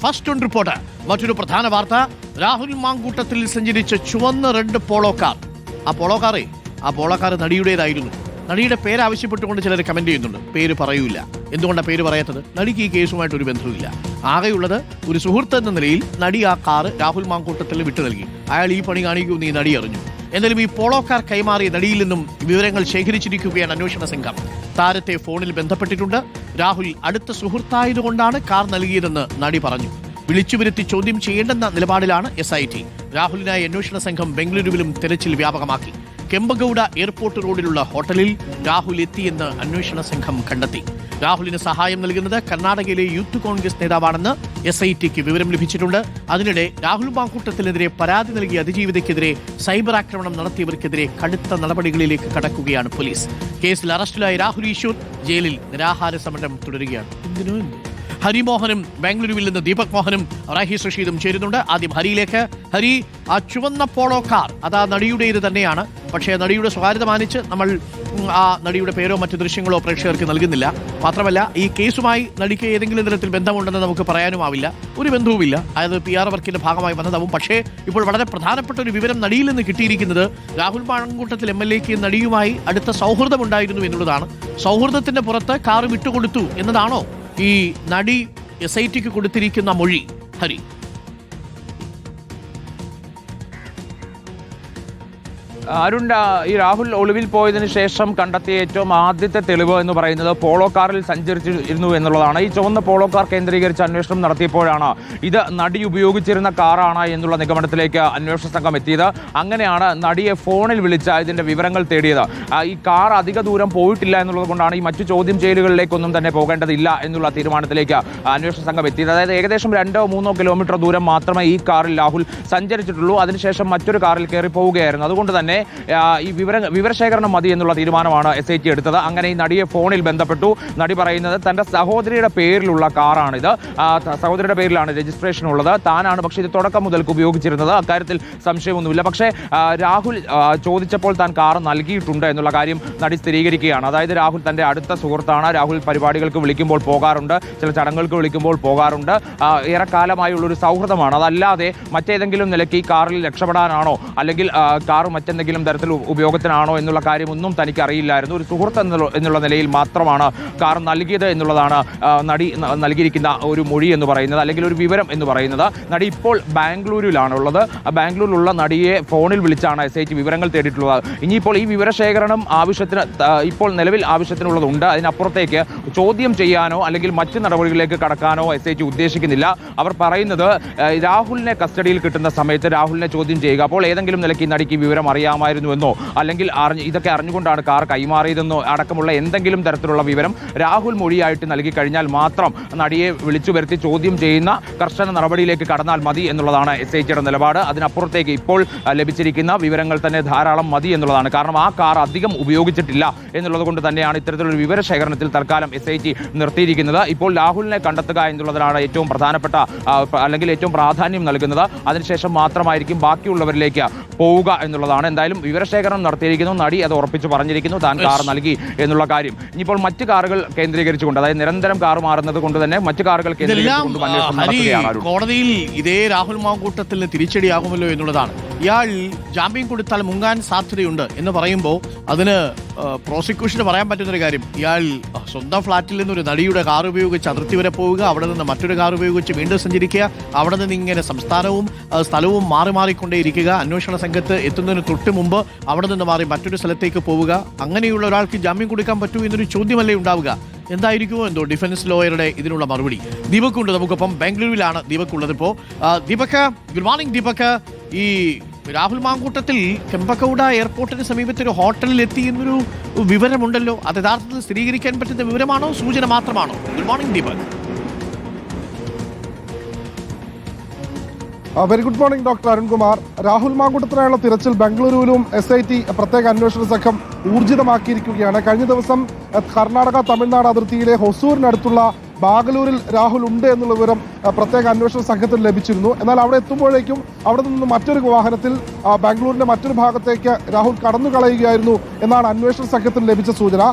First on report. മറ്റൊരു പ്രധാന വാർത്ത, രാഹുൽ മാങ്കൂട്ടത്തിൽ സഞ്ചരിച്ച ചുവന്ന റെഡ് പോളോ കാർ. ആ പോളോ കാർ നടിയുടേതായിരുന്നു. നടിയുടെ പേര് ആവശ്യപ്പെട്ടുകൊണ്ട് ചിലർ കമന്റ് ചെയ്യുന്നുണ്ട്. പേര് പറയൂല. എന്തുകൊണ്ടാണ് പേര് പറയാത്തത്? നടിക്ക് ഈ കേസുമായിട്ട് ഒരു ബന്ധവുമില്ല. ആകെയുള്ളത് ഒരു സുഹൃത്ത് എന്ന നിലയിൽ നടി ആ കാർ രാഹുൽ മാങ്കൂട്ടത്തിൽ വിട്ടു നൽകി. അയാൾ ഈ പണി കാണിക്കുമെന്ന് ഈ നടി അറിഞ്ഞു. എന്നാലും ഈ പോളോ കാർ കൈമാറിയ നടിയിൽ നിന്നും വിവരങ്ങൾ ശേഖരിച്ചിരിക്കുകയാണ് അന്വേഷണ സംഘം. താരത്തെ ഫോണിൽ ബന്ധപ്പെട്ടിട്ടുണ്ട്. രാഹുൽ അടുത്ത സുഹൃത്തായതുകൊണ്ടാണ് കാർ നൽകിയതെന്ന് നടി പറഞ്ഞു. വിളിച്ചുവരുത്തി ചോദ്യം ചെയ്യേണ്ടെന്ന നിലപാടിലാണ് SIT. രാഹുലിനായി അന്വേഷണ സംഘം ബംഗളൂരുവിലും തെരച്ചിൽ വ്യാപകമാക്കി. കെമ്പഗൌഡ എയർപോർട്ട് റോഡിലുള്ള ഹോട്ടലിൽ രാഹുൽ എത്തിയെന്ന് അന്വേഷണ സംഘം കണ്ടെത്തി. രാഹുലിന് സഹായം നൽകുന്നത് കർണാടകയിലെ യൂത്ത് കോൺഗ്രസ് നേതാവാണെന്ന് SITക്ക് വിവരം ലഭിച്ചിട്ടുണ്ട്. അതിനിടെ രാഹുൽ മാങ്കൂട്ടത്തിനെതിരെ പരാതി നൽകിയ അതിജീവിതയ്ക്കെതിരെ സൈബർ ആക്രമണം നടത്തിയവർക്കെതിരെ കടുത്ത നടപടികളിലേക്ക് കടക്കുകയാണ് പോലീസ്. കേസിൽ അറസ്റ്റിലായ രാഹുൽ ഈശ്വർ ജയിലിൽ നിരാഹാര സമരം തുടരുകയാണ്. ഹരിമോഹനും ബാംഗ്ലൂരുവിൽ നിന്ന് ദീപക് മോഹനും റഹീസ് റഷീദും ചേരുന്നുണ്ട്. ആദ്യം ഹരിയിലേക്ക്. ഹരി, ആ ചുവന്ന പോളോ കാർ അതാ നടിയുടേത് തന്നെയാണ്. പക്ഷേ നടിയുടെ സ്വകാര്യത മാനിച്ച് നമ്മൾ ആ നടിയുടെ പേരോ മറ്റു ദൃശ്യങ്ങളോ പ്രേക്ഷകർക്ക് നൽകുന്നില്ല. മാത്രമല്ല, ഈ കേസുമായി നടിക്ക് ഏതെങ്കിലും തരത്തിൽ ബന്ധമുണ്ടെന്ന് നമുക്ക് പറയാനുമാവില്ല. ഒരു ബന്ധവുമില്ല. അതായത് PR വർക്കിന്റെ ഭാഗമായി വന്നതാവും. പക്ഷേ ഇപ്പോൾ വളരെ പ്രധാനപ്പെട്ട ഒരു വിവരം നടിയിൽ നിന്ന് കിട്ടിയിരിക്കുന്നത് രാഹുൽ മാങ്കൂട്ടത്തിൽ MLAക്ക് നടിയുമായി അടുത്ത സൗഹൃദമുണ്ടായിരുന്നു എന്നുള്ളതാണ്. സൗഹൃദത്തിന്റെ പുറത്ത് കാർ വിട്ടുകൊടുത്തു എന്നതാണോ ഈ നടി SITക്ക് കൊടുത്തിരിക്കുന്ന മൊഴി? ഹരി, അരുൺ, ഈ രാഹുൽ ഒളിവിൽ പോയതിനു ശേഷം കണ്ടെത്തിയ ഏറ്റവും ആദ്യത്തെ തെളിവ് എന്ന് പറയുന്നത് പോളോ കാറിൽ സഞ്ചരിച്ചിരുന്നു എന്നുള്ളതാണ്. ഈ ചുവന്ന പോളോ കാർ കേന്ദ്രീകരിച്ച് അന്വേഷണം നടത്തിയപ്പോഴാണ് ഇത് നടി ഉപയോഗിച്ചിരുന്ന കാറാണ് എന്നുള്ള നിഗമനത്തിലേക്ക് അന്വേഷണ സംഘം എത്തിയത്. അങ്ങനെയാണ് നടിയെ ഫോണിൽ വിളിച്ച് ഇതിന്റെ വിവരങ്ങൾ തേടിയത്. ഈ കാർ അധിക ദൂരം പോയിട്ടില്ല എന്നുള്ളത് കൊണ്ടാണ് ഈ മറ്റു ചോദ്യം ചെയ്യലുകളിലേക്കൊന്നും തന്നെ പോകേണ്ടതില്ല എന്നുള്ള തീരുമാനത്തിലേക്ക് അന്വേഷണ സംഘം എത്തിയത്. അതായത് ഏകദേശം 2-3 കിലോമീറ്റർ ദൂരം മാത്രമേ ഈ കാറിൽ രാഹുൽ സഞ്ചരിച്ചിട്ടുള്ളൂ. അതിനുശേഷം മറ്റൊരു കാറിൽ കയറി പോവുകയായിരുന്നു. അതുകൊണ്ട് തന്നെ ഈ വിവരശേഖരണം മതി എന്നുള്ള തീരുമാനമാണ് SIT എടുത്തത്. അങ്ങനെ ഈ നടിയെ ഫോണിൽ ബന്ധപ്പെട്ടു. നടി പറയുന്നത് തന്റെ സഹോദരിയുടെ പേരിലുള്ള കാറാണിത്. സഹോദരിയുടെ പേരിലാണ് രജിസ്ട്രേഷൻ ഉള്ളത്. താനാണ് പക്ഷേ ഇത് തുടക്കം മുതൽക്ക് ഉപയോഗിച്ചിരുന്നത്. അക്കാര്യത്തിൽ സംശയമൊന്നുമില്ല. പക്ഷേ രാഹുൽ ചോദിച്ചപ്പോൾ താൻ കാർ നൽകിയിട്ടുണ്ട് എന്നുള്ള കാര്യം നടി സ്ഥിരീകരിക്കുകയാണ്. അതായത് രാഹുൽ തന്റെ അടുത്ത സുഹൃത്താണ്. രാഹുൽ പരിപാടികൾക്ക് വിളിക്കുമ്പോൾ പോകാറുണ്ട്, ചില ചടങ്ങുകൾക്ക് വിളിക്കുമ്പോൾ പോകാറുണ്ട്. ഏറെക്കാലമായുള്ളൊരു സൗഹൃദമാണ്. അതല്ലാതെ മറ്റേതെങ്കിലും നിലയ്ക്ക് ഈ കാറിൽ രക്ഷപ്പെടാനാണോ അല്ലെങ്കിൽ കാർ മറ്റെന്തെങ്കിലും തരത്തിൽ ഉപയോഗത്തിനാണോ എന്നുള്ള കാര്യമൊന്നും തനിക്ക് അറിയില്ലായിരുന്നു. ഒരു സുഹൃത്ത് എന്നുള്ള നിലയിൽ മാത്രമാണ് കാർ നൽകിയത് എന്നുള്ളതാണ് നടി നൽകിയിരിക്കുന്ന ഒരു മൊഴി എന്ന് പറയുന്നത്, അല്ലെങ്കിൽ ഒരു വിവരം എന്ന് പറയുന്നത്. നടി ഇപ്പോൾ ബാംഗ്ലൂരിലാണുള്ളത്. ബാംഗ്ലൂരിലുള്ള നടിയെ ഫോണിൽ വിളിച്ചാണ് SIT വിവരങ്ങൾ തേടിയിട്ടുള്ളത്. ഇനിയിപ്പോൾ ഈ വിവരശേഖരണം ആവശ്യത്തിന് ഇപ്പോൾ നിലവിൽ ആവശ്യത്തിനുള്ളതുണ്ട്. അതിനപ്പുറത്തേക്ക് ചോദ്യം ചെയ്യാനോ അല്ലെങ്കിൽ മറ്റ് നടപടികളിലേക്ക് കടക്കാനോ SIT ഉദ്ദേശിക്കുന്നില്ല. അവർ പറയുന്നത് രാഹുലിനെ കസ്റ്റഡിയിൽ കിട്ടുന്ന സമയത്ത് രാഹുലിനെ ചോദ്യം ചെയ്യുക. അപ്പോൾ ഏതെങ്കിലും നിലയ്ക്ക് നടിക്ക് വിവരം അറിയാമായിരുന്നുവെന്നോ അല്ലെങ്കിൽ ഇതൊക്കെ അറിഞ്ഞുകൊണ്ടാണ് കാർ കൈമാറിയതെന്നോ അടക്കമുള്ള എന്തെങ്കിലും തരത്തിലുള്ള വിവരം രാഹുൽ മൊഴിയായിട്ട് നൽകി കഴിഞ്ഞാൽ മാത്രം നടിയെ വിളിച്ചു വരുത്തി ചോദ്യം ചെയ്യുന്ന കർശന നടപടിയിലേക്ക് കടന്നാൽ മതി എന്നുള്ളതാണ് SITയുടെ നിലപാട്. അതിനപ്പുറത്തേക്ക് ഇപ്പോൾ ലഭിച്ചിരിക്കുന്ന വിവരങ്ങൾ തന്നെ ധാരാളം മതി എന്നുള്ളതാണ്. കാരണം ആ കാർ അധികം ഉപയോഗിച്ചിട്ടില്ല എന്നുള്ളത് കൊണ്ട് തന്നെയാണ് ഇത്തരത്തിലൊരു വിവരശേഖരണത്തിൽ തൽക്കാലം SIT നിർത്തിയിരിക്കുന്നത്. ഇപ്പോൾ രാഹുലിനെ കണ്ടെത്തുക എന്നുള്ളതിനാണ് ഏറ്റവും പ്രധാനപ്പെട്ട അല്ലെങ്കിൽ ഏറ്റവും പ്രാധാന്യം നൽകുന്നത്. അതിനുശേഷം മാത്രമായിരിക്കും ബാക്കിയുള്ളവരിലേക്ക് പോവുക എന്നുള്ളതാണ്. എന്തായാലും വിവരശേഖരണം നടത്തിയിരിക്കുന്നു. നടി അത് ഉറപ്പിച്ച് പറഞ്ഞിരിക്കുന്നു, താൻ കാർ നൽകി എന്നുള്ള കാര്യം. ഇനിയിപ്പോൾ മറ്റ് കാറുകൾ കേന്ദ്രീകരിച്ചുകൊണ്ട്, അതായത് നിരന്തരം കാർ മാറുന്നത് കൊണ്ട് തന്നെ മറ്റ് കാറുകൾ കേന്ദ്രീകരിച്ചുകൊണ്ട് അന്വേഷണം നടത്തുകയാണ്. കോടതിയിൽ ഇതേ രാഹുൽ മാങ്കൂട്ടത്തിന് തിരിച്ചടിയാകുമല്ലോ എന്നുള്ളതാണ്. ഇയാൾ ജാമ്യം കൊടുത്താൽ മുങ്ങാൻ സാധ്യതയുണ്ട് എന്ന് പറയുമ്പോൾ അതിന് പ്രോസിക്യൂഷന് പറയാൻ പറ്റുന്നൊരു കാര്യം, ഇയാൾ സ്വന്തം ഫ്ളാറ്റിൽ നിന്ന് ഒരു നടിയുടെ കാർ ഉപയോഗിച്ച് അതിർത്തി വരെ പോവുക, അവിടെ നിന്ന് മറ്റൊരു കാർ ഉപയോഗിച്ച് വീണ്ടും സഞ്ചരിക്കുക, അവിടെ നിന്ന് ഇങ്ങനെ സംസ്ഥാനവും സ്ഥലവും മാറിക്കൊണ്ടേയിരിക്കുക, അന്വേഷണ സംഘത്ത് എത്തുന്നതിന് തൊട്ട് മുമ്പ് അവിടെ നിന്ന് മാറി മറ്റൊരു സ്ഥലത്തേക്ക് പോവുക. അങ്ങനെയുള്ള ഒരാൾക്ക് ജാമ്യം കൊടുക്കാൻ പറ്റൂ എന്നൊരു ചോദ്യമല്ലേ ഉണ്ടാവുക? എന്തായിരിക്കുമോ എന്തോ ഡിഫൻസ് ലോയറുടെ ഇതിനുള്ള മറുപടി. ദീപക് ഉണ്ട് നമുക്കൊപ്പം. ബാംഗ്ലൂരിലാണ് ദീപക് ഉള്ളത് ഇപ്പോൾ. Deepak, good morning. ദീപക്, ഈ രാഹുൽ മാങ്കൂട്ടത്തിൽ കെമ്പഗൌഡ എയർപോർട്ടിന് സമീപത്തെ ഒരു ഹോട്ടലിൽ എത്തി എന്നൊരു വിവരമുണ്ടല്ലോ. അത് യഥാർത്ഥത്തിൽ സ്ഥിരീകരിക്കാൻ പറ്റുന്ന വിവരമാണോ, സൂചന മാത്രമാണോ? Good morning Deepak. Very good morning doctor Arunkumar. Rahul മാങ്കൂട്ടത്തിനായുള്ള തിരച്ചിൽ ബംഗളൂരുവിലും SIT പ്രത്യേക അന്വേഷണ സംഘം ഊർജിതമാക്കിയിരിക്കുകയാണ്. കഴിഞ്ഞ ദിവസം കർണാടക തമിഴ്നാട് അതിർത്തിയിലെ ഹൊസൂരിനടുത്തുള്ള ബാഗലൂരിൽ രാഹുൽ ഉണ്ട് എന്നുള്ള വിവരം പ്രത്യേക അന്വേഷണ സംഘത്തിന് ലഭിച്ചിരുന്നു. എന്നാൽ അവിടെ എത്തുമ്പോഴേക്കും അവിടെ നിന്ന് മറ്റൊരു വാഹനത്തിൽ ബാംഗ്ലൂരിന്റെ മറ്റൊരു ഭാഗത്തേക്ക് രാഹുൽ കടന്നു കളയുകയായിരുന്നു എന്നാണ് അന്വേഷണ സംഘത്തിന് ലഭിച്ച സൂചന.